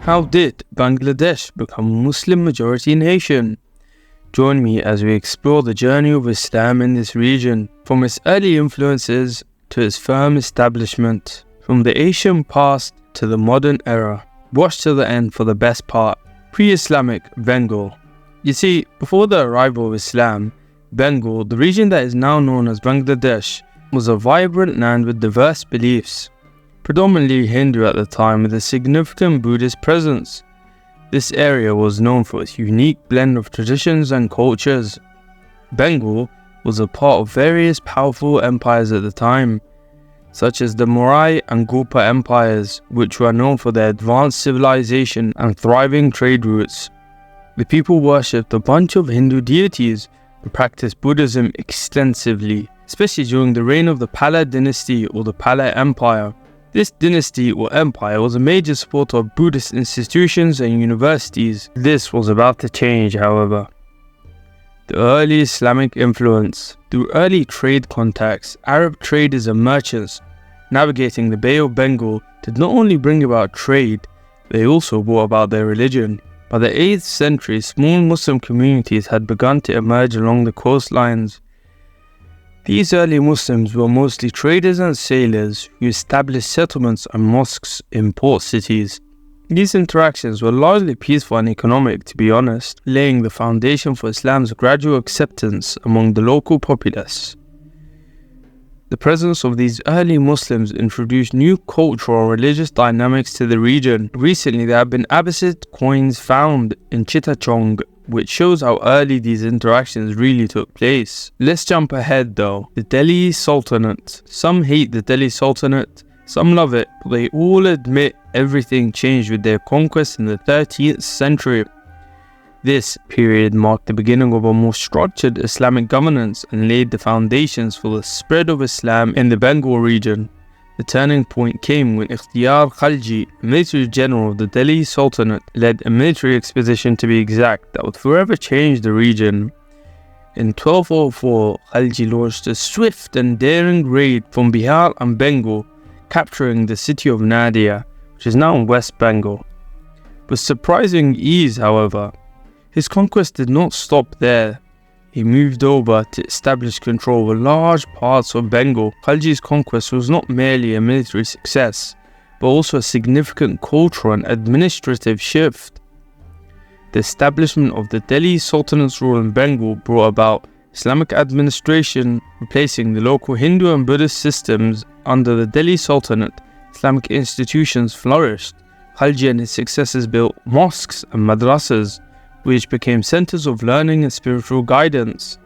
How did Bangladesh become a Muslim majority nation? Join me as we explore the journey of Islam in this region, from its early influences to its firm establishment, from the Asian past to the modern era. Watch till the end for the best part. Pre-Islamic Bengal. You see, before the arrival of Islam, Bengal, the region that is now known as Bangladesh, was a vibrant land with diverse beliefs. Predominantly Hindu at the time, with a significant Buddhist presence. This area was known for its unique blend of traditions and cultures. Bengal was a part of various powerful empires at the time, such as the Maurya and Gupta empires, which were known for their advanced civilization and thriving trade routes. The people worshipped a bunch of Hindu deities and practiced Buddhism extensively, especially during the reign of the Pala dynasty or the Pala Empire. This dynasty or empire was a major supporter of Buddhist institutions and universities. This was about to change, however. The early Islamic influence. Through early trade contacts, Arab traders and merchants navigating the Bay of Bengal did not only bring about trade, they also brought about their religion. By the 8th century, small Muslim communities had begun to emerge along the coastlines. These early Muslims were mostly traders and sailors who established settlements and mosques in port cities. These interactions were largely peaceful and economic, to be honest, laying the foundation for Islam's gradual acceptance among the local populace. The presence of these early Muslims introduced new cultural and religious dynamics to the region. Recently, there have been Abbasid coins found in Chittagong, which shows how early these interactions really took place. Let's jump ahead though. The Delhi Sultanate. Some hate the Delhi Sultanate, some love it, but they all admit everything changed with their conquest in the 13th century. This period marked the beginning of a more structured Islamic governance and laid the foundations for the spread of Islam in the Bengal region. The turning point came when Bakhtiyar Khalji, a military general of the Delhi Sultanate, led a military expedition, to be exact, that would forever change the region. In 1204, Khalji launched a swift and daring raid from Bihar and Bengal, capturing the city of Nadia, which is now in West Bengal. With surprising ease, however, his conquest did not stop there. He moved over to establish control over large parts of Bengal. Khalji's conquest was not merely a military success, but also a significant cultural and administrative shift. The establishment of the Delhi Sultanate's rule in Bengal brought about Islamic administration, replacing the local Hindu and Buddhist systems. Under the Delhi Sultanate, Islamic institutions flourished. Khalji and his successors built mosques and madrasas, which became centers of learning and spiritual guidance.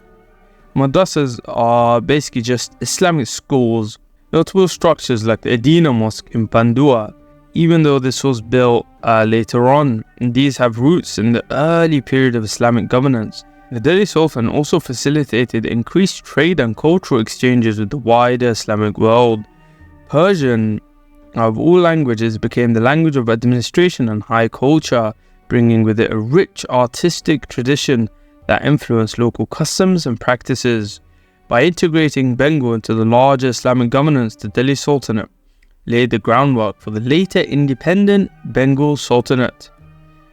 Madrasas are basically just Islamic schools. Notable structures like the Edina Mosque in Pandua, even though this was built later on, these have roots in the early period of Islamic governance. The Delhi Sultan also facilitated increased trade and cultural exchanges with the wider Islamic world. Persian, of all languages, became the language of administration and high culture, bringing with it a rich artistic tradition that influenced local customs and practices. By integrating Bengal into the larger Islamic governance, the Delhi Sultanate laid the groundwork for the later independent Bengal Sultanate,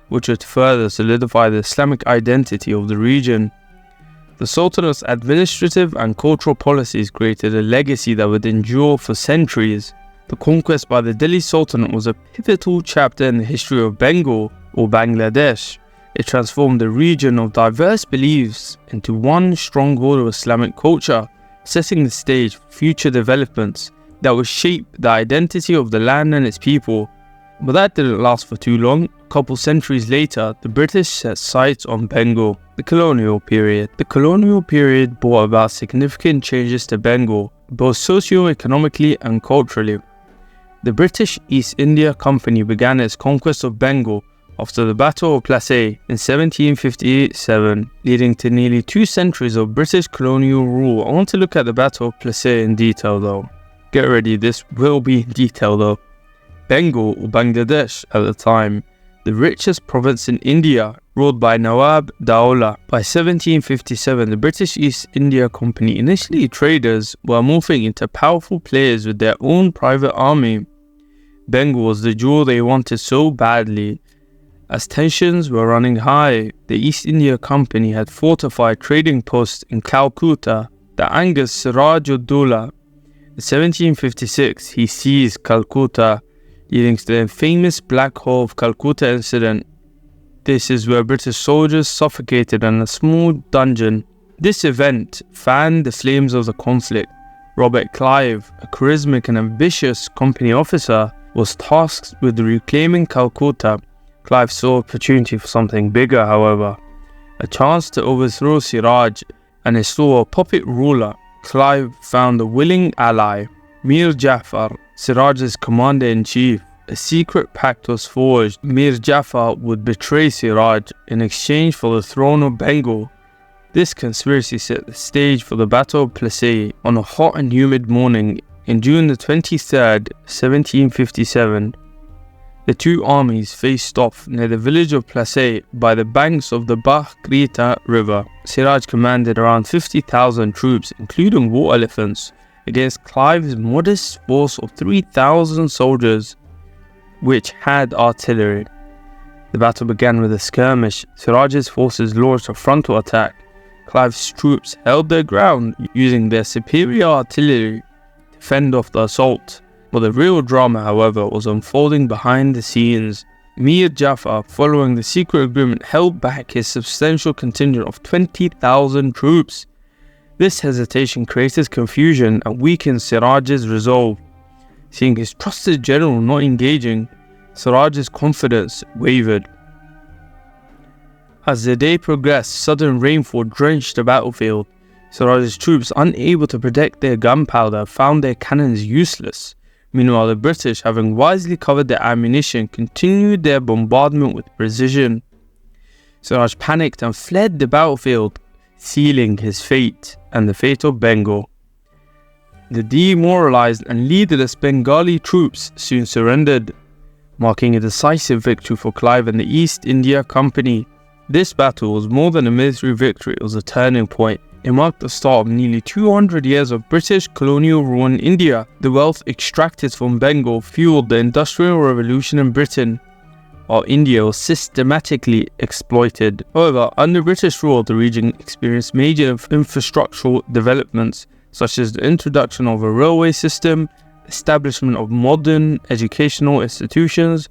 which would further solidify the Islamic identity of the region. The Sultanate's administrative and cultural policies created a legacy that would endure for centuries. The conquest by the Delhi Sultanate was a pivotal chapter in the history of Bengal, or Bangladesh. It transformed the region of diverse beliefs into one stronghold of Islamic culture, setting the stage for future developments that would shape the identity of the land and its people. But that didn't last for too long. A couple centuries later, the British set sights on Bengal. The Colonial Period. The Colonial Period brought about significant changes to Bengal, both socio-economically and culturally. The British East India Company began its conquest of Bengal after the Battle of Plassey in 1757, leading to nearly 2 centuries of British colonial rule. I want to look at the Battle of Plassey in detail though. Get ready, this will be in detail though. Bengal, or Bangladesh at the time, the richest province in India, ruled by Nawab Daula. By 1757, the British East India Company, initially traders, were morphing into powerful players with their own private army. Bengal was the jewel they wanted so badly. As tensions were running high, the East India Company had fortified trading posts in Calcutta that angered Siraj-ud-Dowla. In 1756, he seized Calcutta, leading to the famous Black Hole of Calcutta incident. This is where British soldiers suffocated in a small dungeon. This event fanned the flames of the conflict. Robert Clive, a charismatic and ambitious company officer, was tasked with reclaiming Calcutta. Clive saw opportunity for something bigger, however, a chance to overthrow Siraj and install a puppet ruler. Clive found a willing ally, Mir Jafar, Siraj's commander-in-chief. A secret pact was forged. Mir Jafar would betray Siraj in exchange for the throne of Bengal. This conspiracy set the stage for the Battle of Plassey on a hot and humid morning in June the 23rd, 1757. The two armies faced off near the village of Plassey by the banks of the Bahkrita River. Siraj commanded around 50,000 troops, including war elephants, against Clive's modest force of 3,000 soldiers, which had artillery. The battle began with a skirmish. Siraj's forces launched a frontal attack. Clive's troops held their ground, using their superior artillery to fend off the assault. But the real drama, however, was unfolding behind the scenes. Mir Jafar, following the secret agreement, held back his substantial contingent of 20,000 troops. This hesitation created confusion and weakened Siraj's resolve. Seeing his trusted general not engaging, Siraj's confidence wavered. As the day progressed, sudden rainfall drenched the battlefield. Siraj's troops, unable to protect their gunpowder, found their cannons useless. Meanwhile, the British, having wisely covered their ammunition, continued their bombardment with precision. Siraj panicked and fled the battlefield, sealing his fate and the fate of Bengal. The demoralized and leaderless Bengali troops soon surrendered, marking a decisive victory for Clive and the East India Company. This battle was more than a military victory, it was a turning point. It marked the start of nearly 200 years of British colonial rule in India. The wealth extracted from Bengal fueled the Industrial Revolution in Britain, while India was systematically exploited. However, under British rule, the region experienced major infrastructural developments, such as the introduction of a railway system, establishment of modern educational institutions,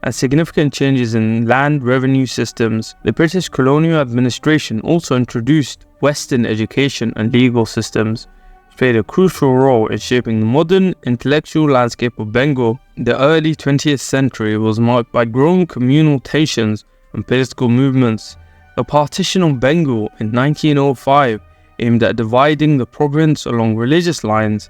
and significant changes in land revenue systems. The British colonial administration also introduced Western education and legal systems, which played a crucial role in shaping the modern intellectual landscape of Bengal. The early 20th century was marked by growing communal tensions and political movements. The partition of Bengal in 1905, aimed at dividing the province along religious lines,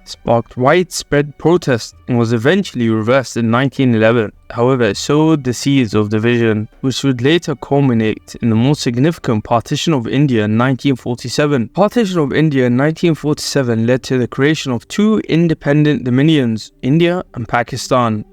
sparked widespread protests and was eventually reversed in 1911. However, it sowed the seeds of division, which would later culminate in the more significant partition of India in 1947. Partition of India in 1947 led to the creation of two independent dominions, India and Pakistan.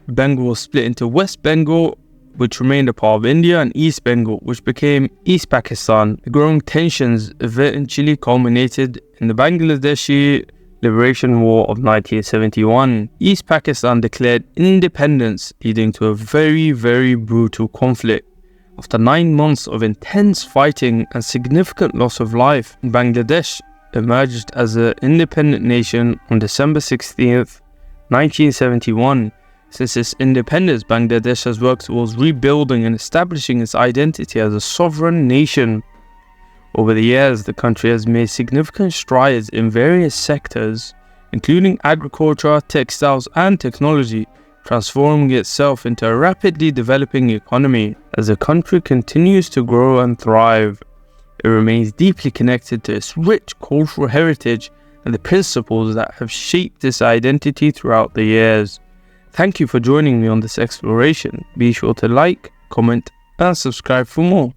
Bengal was split into West Bengal, which remained a part of India, and East Bengal, which became East Pakistan. The growing tensions eventually culminated in the Bangladeshi Liberation War of 1971. East Pakistan declared independence, leading to a very brutal conflict. After 9 months of intense fighting and significant loss of life, Bangladesh emerged as an independent nation on December 16th, 1971. Since its independence, Bangladesh has worked towards rebuilding and establishing its identity as a sovereign nation. Over the years, the country has made significant strides in various sectors, including agriculture, textiles, and technology, transforming itself into a rapidly developing economy. As the country continues to grow and thrive, it remains deeply connected to its rich cultural heritage and the principles that have shaped its identity throughout the years. Thank you for joining me on this exploration. Be sure to like, comment, and subscribe for more.